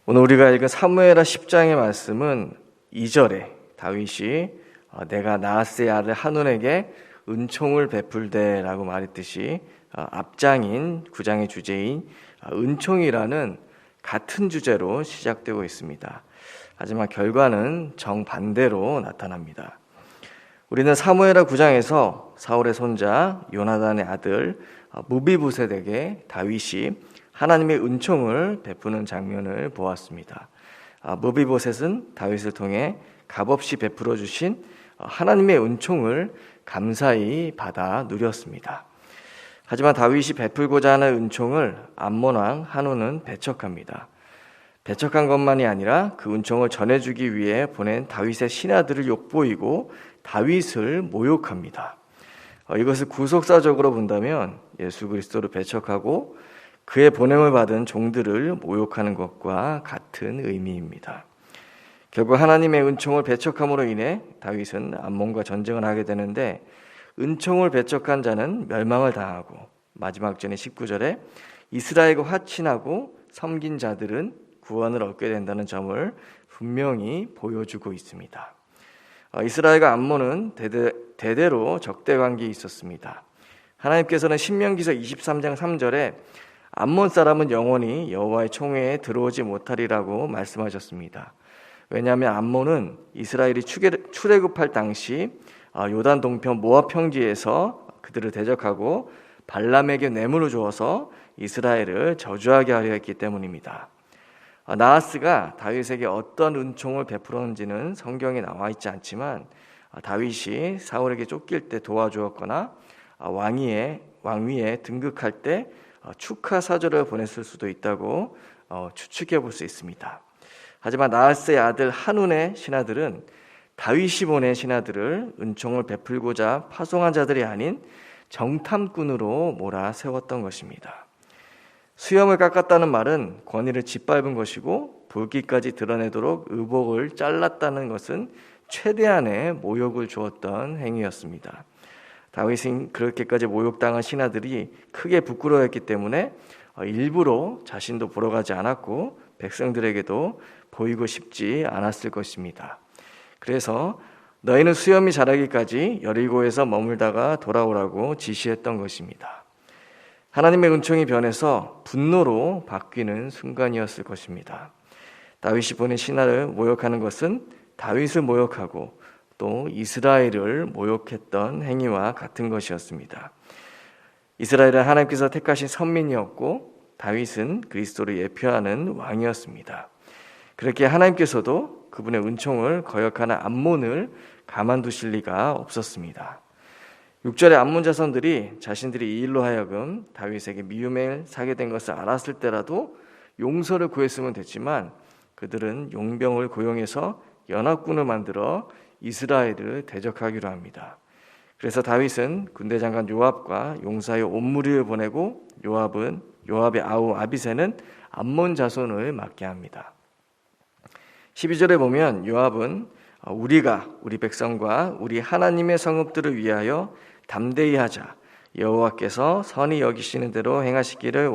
오늘 우리가 읽은 사무엘하 10장의 말씀은 2절에 다윗이 내가 나하스의 아들 한온에게 은총을 베풀되라고 말했듯이 앞장인 9장의 주제인 은총이라는 같은 주제로 시작되고 있습니다. 하지만 결과는 정반대로 나타납니다. 우리는 사무엘하 9장에서 사울의 손자 요나단의 아들 무비보셋에게 다윗이 하나님의 은총을 베푸는 장면을 보았습니다. 무비보셋은 다윗을 통해 값없이 베풀어 주신 하나님의 은총을 감사히 받아 누렸습니다. 하지만 다윗이 베풀고자 하는 은총을 암몬 왕 한온은 배척합니다. 배척한 것만이 아니라 그 은총을 전해주기 위해 보낸 다윗의 신하들을 욕보이고 다윗을 모욕합니다. 이것을 구속사적으로 본다면 예수 그리스도를 배척하고 그의 보냄을 받은 종들을 모욕하는 것과 같은 의미입니다. 결국 하나님의 은총을 배척함으로 인해 다윗은 암몬과 전쟁을 하게 되는데 은총을 배척한 자는 멸망을 당하고 마지막 절의 19절에 이스라엘과 화친하고 섬긴 자들은 구원을 얻게 된다는 점을 분명히 보여주고 있습니다. 이스라엘과 암몬은 대대로 적대 관계에 있었습니다. 하나님께서는 신명기서 23장 3절에 암몬 사람은 영원히 여호와의 총회에 들어오지 못하리라고 말씀하셨습니다. 왜냐하면 암몬은 이스라엘이 출애굽할 당시 요단 동편 모압 평지에서 그들을 대적하고 발람에게 뇌물을 주어서 이스라엘을 저주하게 하려 했기 때문입니다. 나하스가 다윗에게 어떤 은총을 베풀었는지는 성경에 나와 있지 않지만 다윗이 사울에게 쫓길 때 도와주었거나 왕위에 등극할 때 축하 사절을 보냈을 수도 있다고 추측해 볼 수 있습니다. 하지만 나하스의 아들 한온의 신하들은 다윗이 보낸 신하들을 은총을 베풀고자 파송한 자들이 아닌 정탐꾼으로 몰아세웠던 것입니다. 수염을 깎았다는 말은 권위를 짓밟은 것이고 붉기까지 드러내도록 의복을 잘랐다는 것은 최대한의 모욕을 주었던 행위였습니다. 다윗은 그렇게까지 모욕당한 신하들이 크게 부끄러워했기 때문에 일부러 자신도 보러 가지 않았고 백성들에게도 보이고 싶지 않았을 것입니다. 그래서 너희는 수염이 자라기까지 여리고에서 머물다가 돌아오라고 지시했던 것입니다. 하나님의 은총이 변해서 분노로 바뀌는 순간이었을 것입니다. 다윗이 보낸 신하를 모욕하는 것은 다윗을 모욕하고 또 이스라엘을 모욕했던 행위와 같은 것이었습니다. 이스라엘은 하나님께서 택하신 선민이었고 다윗은 그리스도를 예표하는 왕이었습니다. 그렇게 하나님께서도 그분의 은총을 거역하는 암몬을 가만두실 리가 없었습니다. 6절에 암몬 자손들이 자신들이 이 일로 하여금 다윗에게 미움을 사게 된 것을 알았을 때라도 용서를 구했으면 됐지만 그들은 용병을 고용해서 연합군을 만들어 이스라엘을 대적하기로 합니다. 그래서 다윗은 군대 장관 요압과 용사의 온 무리를 보내고 요압의 아우 아비새는 암몬 자손을 맡게 합니다. 12절에 보면 요압은 우리가 우리 백성과 우리 하나님의 성읍들을 위하여 담대히 하자. 여호와께서 선히 여기시는 대로 행하시기를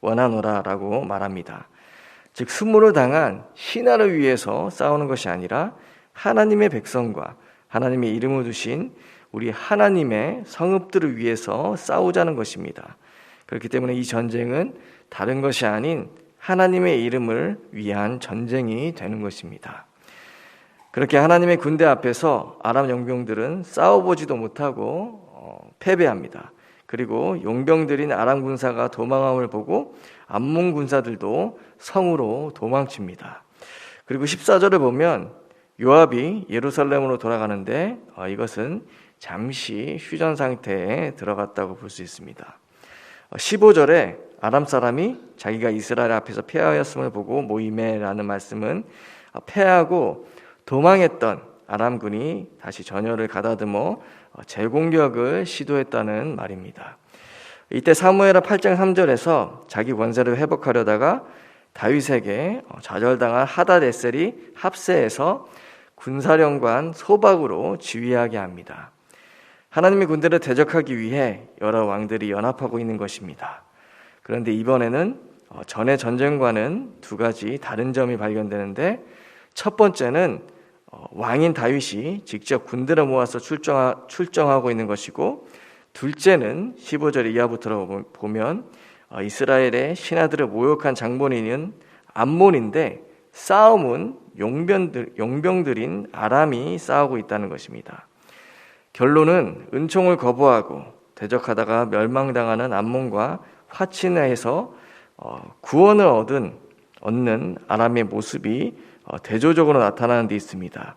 원하노라라고 말합니다. 즉 수모를 당한 신하를 위해서 싸우는 것이 아니라 하나님의 백성과 하나님의 이름을 두신 우리 하나님의 성읍들을 위해서 싸우자는 것입니다. 그렇기 때문에 이 전쟁은 다른 것이 아닌 하나님의 이름을 위한 전쟁이 되는 것입니다. 그렇게 하나님의 군대 앞에서 아람 용병들은 싸워보지도 못하고 패배합니다. 그리고 용병들인 아람 군사가 도망함을 보고 암몬 군사들도 성으로 도망칩니다. 그리고 14절을 보면 요압이 예루살렘으로 돌아가는데 이것은 잠시 휴전 상태에 들어갔다고 볼 수 있습니다. 15절에 아람 사람이 자기가 이스라엘 앞에서 패하였음을 보고 모임에라는 말씀은 패하고 도망했던 아람군이 다시 전열을 가다듬어 재공격을 시도했다는 말입니다. 이때 사무엘하 8장 3절에서 자기 권세를 회복하려다가 다윗에게 좌절당한 하닷에셀이 합세해서 군사령관 소박으로 지휘하게 합니다. 하나님의 군대를 대적하기 위해 여러 왕들이 연합하고 있는 것입니다. 그런데 이번에는 전의 전쟁과는 두 가지 다른 점이 발견되는데, 첫 번째는 왕인 다윗이 직접 군대를 모아서 출정하고 있는 것이고, 둘째는 15절 이하부터 보면 이스라엘의 신하들을 모욕한 장본인은 암몬인데 싸움은 용병들인 아람이 싸우고 있다는 것입니다. 결론은 은총을 거부하고 대적하다가 멸망당하는 암몬과 화친해서 구원을 얻는 아람의 모습이 대조적으로 나타나는 데 있습니다.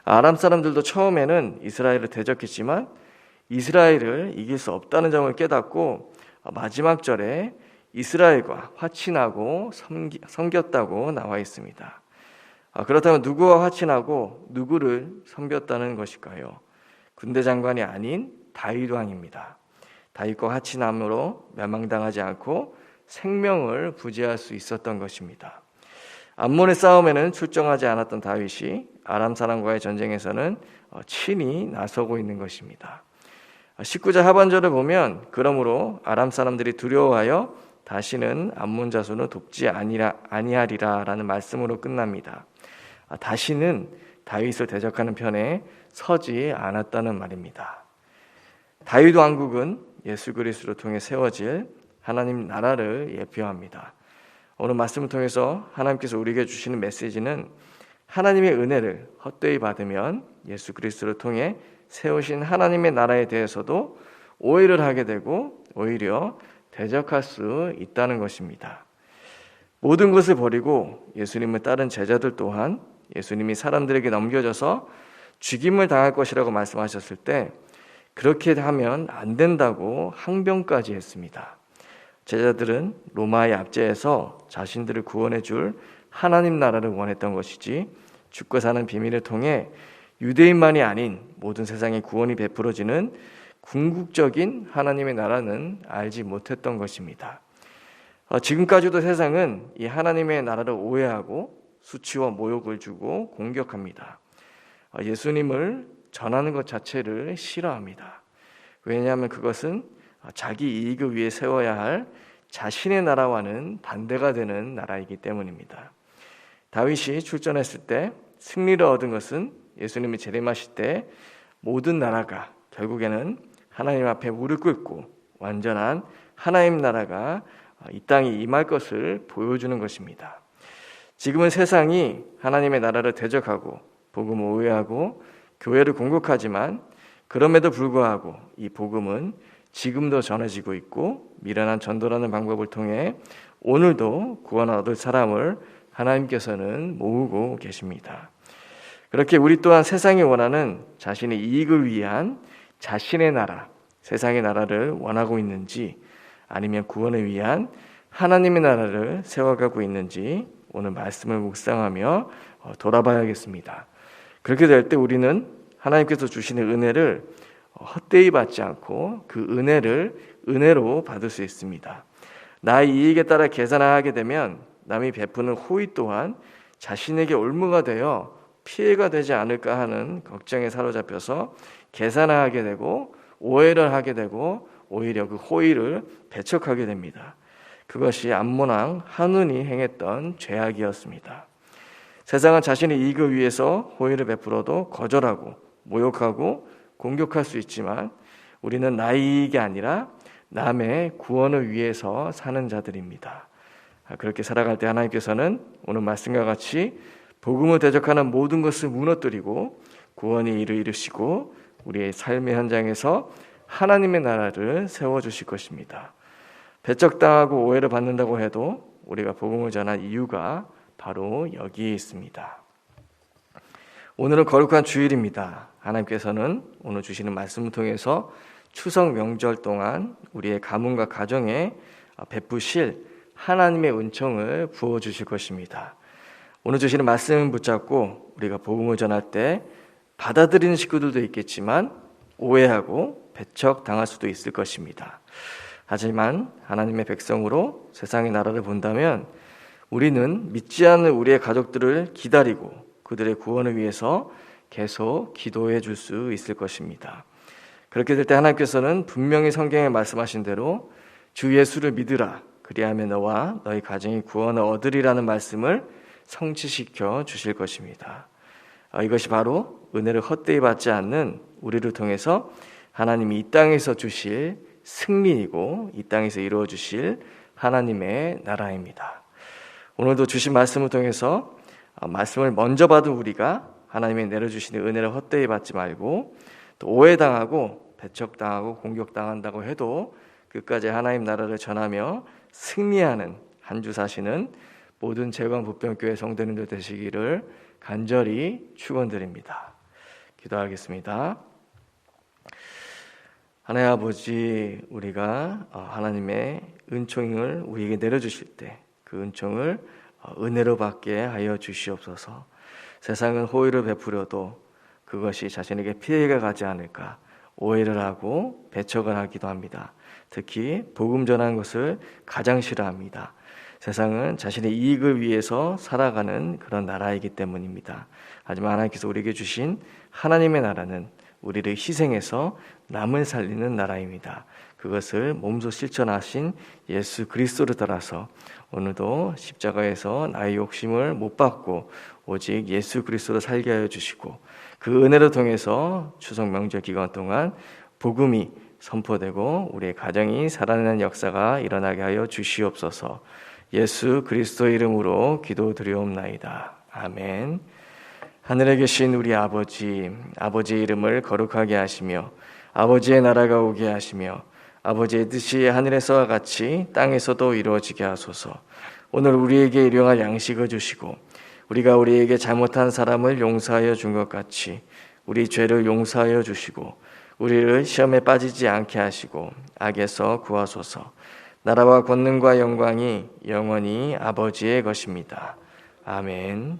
아람 사람들도 처음에는 이스라엘을 대적했지만 이스라엘을 이길 수 없다는 점을 깨닫고 마지막 절에 이스라엘과 화친하고 섬겼다고 나와 있습니다. 그렇다면 누구와 화친하고 누구를 섬겼다는 것일까요? 군대 장관이 아닌 다윗 왕입니다. 다윗과 화친함으로 멸망당하지 않고 생명을 부지할 수 있었던 것입니다. 암몬의 싸움에는 출정하지 않았던 다윗이 아람 사람과의 전쟁에서는 친히 나서고 있는 것입니다. 19절 하반절을 보면 그러므로 아람 사람들이 두려워하여 다시는 암몬 자손을 돕지 아니하리라 라는 말씀으로 끝납니다. 다시는 다윗을 대적하는 편에 서지 않았다는 말입니다. 다윗 왕국은 예수 그리스도를 통해 세워질 하나님 나라를 예표합니다. 오늘 말씀을 통해서 하나님께서 우리에게 주시는 메시지는 하나님의 은혜를 헛되이 받으면 예수 그리스도를 통해 세우신 하나님의 나라에 대해서도 오해를 하게 되고 오히려 대적할 수 있다는 것입니다. 모든 것을 버리고 예수님을 따른 제자들 또한 예수님이 사람들에게 넘겨져서 죽임을 당할 것이라고 말씀하셨을 때 그렇게 하면 안 된다고 항변까지 했습니다. 제자들은 로마의 압제에서 자신들을 구원해 줄 하나님 나라를 원했던 것이지 죽고 사는 비밀을 통해 유대인만이 아닌 모든 세상에 구원이 베풀어지는 궁극적인 하나님의 나라는 알지 못했던 것입니다. 지금까지도 세상은 이 하나님의 나라를 오해하고 수치와 모욕을 주고 공격합니다. 예수님을 전하는 것 자체를 싫어합니다. 왜냐하면 그것은 자기 이익을 위해 세워야 할 자신의 나라와는 반대가 되는 나라이기 때문입니다. 다윗이 출전했을 때 승리를 얻은 것은 예수님이 재림하실 때 모든 나라가 결국에는 하나님 앞에 무릎 꿇고 완전한 하나님 나라가 이 땅에 임할 것을 보여주는 것입니다. 지금은 세상이 하나님의 나라를 대적하고 복음을 오해하고 교회를 공격하지만 그럼에도 불구하고 이 복음은 지금도 전해지고 있고 미련한 전도라는 방법을 통해 오늘도 구원을 얻을 사람을 하나님께서는 모으고 계십니다. 그렇게 우리 또한 세상이 원하는 자신의 이익을 위한 자신의 나라, 세상의 나라를 원하고 있는지 아니면 구원을 위한 하나님의 나라를 세워가고 있는지 오늘 말씀을 묵상하며 돌아봐야겠습니다. 그렇게 될 때 우리는 하나님께서 주시는 은혜를 헛되이 받지 않고 그 은혜를 은혜로 받을 수 있습니다. 나의 이익에 따라 계산하게 되면 남이 베푸는 호의 또한 자신에게 올무가 되어 피해가 되지 않을까 하는 걱정에 사로잡혀서 계산하게 되고 오해를 하게 되고 오히려 그 호의를 배척하게 됩니다. 그것이 암몬 왕 한운이 행했던 죄악이었습니다. 세상은 자신의 이익을 위해서 호의를 베풀어도 거절하고 모욕하고 공격할 수 있지만 우리는 나의 이익이 아니라 남의 구원을 위해서 사는 자들입니다. 그렇게 살아갈 때 하나님께서는 오늘 말씀과 같이 복음을 대적하는 모든 것을 무너뜨리고 구원의 일을 이루시고 우리의 삶의 현장에서 하나님의 나라를 세워주실 것입니다. 배척당하고 오해를 받는다고 해도 우리가 복음을 전한 이유가 바로 여기에 있습니다. 오늘은 거룩한 주일입니다. 하나님께서는 오늘 주시는 말씀을 통해서 추석 명절 동안 우리의 가문과 가정에 베푸실 하나님의 은총을 부어주실 것입니다. 오늘 주시는 말씀을 붙잡고 우리가 복음을 전할 때 받아들이는 식구들도 있겠지만 오해하고 배척당할 수도 있을 것입니다. 하지만 하나님의 백성으로 세상의 나라를 본다면 우리는 믿지 않는 우리의 가족들을 기다리고 그들의 구원을 위해서 계속 기도해 줄 수 있을 것입니다. 그렇게 될 때 하나님께서는 분명히 성경에 말씀하신 대로 주 예수를 믿으라 그리하면 너와 너희 가정이 구원을 얻으리라는 말씀을 성취시켜 주실 것입니다. 이것이 바로 은혜를 헛되이 받지 않는 우리를 통해서 하나님이 이 땅에서 주실 승리이고 이 땅에서 이루어 주실 하나님의 나라입니다. 오늘도 주신 말씀을 통해서 말씀을 먼저 받은 우리가 하나님의 내려주시는 은혜를 헛되이 받지 말고 또 오해당하고 배척당하고 공격당한다고 해도 끝까지 하나님 나라를 전하며 승리하는 한 주 사시는 모든 재관부평교회 성도님들 되시기를 간절히 축원드립니다. 기도하겠습니다. 하나님 아버지, 우리가 하나님의 은총을 우리에게 내려주실 때 그 은총을 은혜로 받게 하여 주시옵소서. 세상은 호의를 베풀어도 그것이 자신에게 피해가 가지 않을까 오해를 하고 배척을 하기도 합니다. 특히 복음 전하는 것을 가장 싫어합니다. 세상은 자신의 이익을 위해서 살아가는 그런 나라이기 때문입니다. 하지만 하나님께서 우리에게 주신 하나님의 나라는 우리를 희생해서 남을 살리는 나라입니다. 그것을 몸소 실천하신 예수 그리스도를 따라서 오늘도 십자가에서 나의 욕심을 못 받고 오직 예수 그리스도를 살게 하여 주시고 그 은혜를 통해서 추석 명절 기간 동안 복음이 선포되고 우리의 가정이 살아나는 역사가 일어나게 하여 주시옵소서. 예수 그리스도의 이름으로 기도드리옵나이다. 아멘. 하늘에 계신 우리 아버지, 아버지의 이름을 거룩하게 하시며 아버지의 나라가 오게 하시며 아버지의 뜻이 하늘에서와 같이 땅에서도 이루어지게 하소서. 오늘 우리에게 일용할 양식을 주시고 우리가 우리에게 잘못한 사람을 용서하여 준 것 같이 우리 죄를 용서하여 주시고 우리를 시험에 빠지지 않게 하시고 악에서 구하소서. 나라와 권능과 영광이 영원히 아버지의 것입니다. 아멘.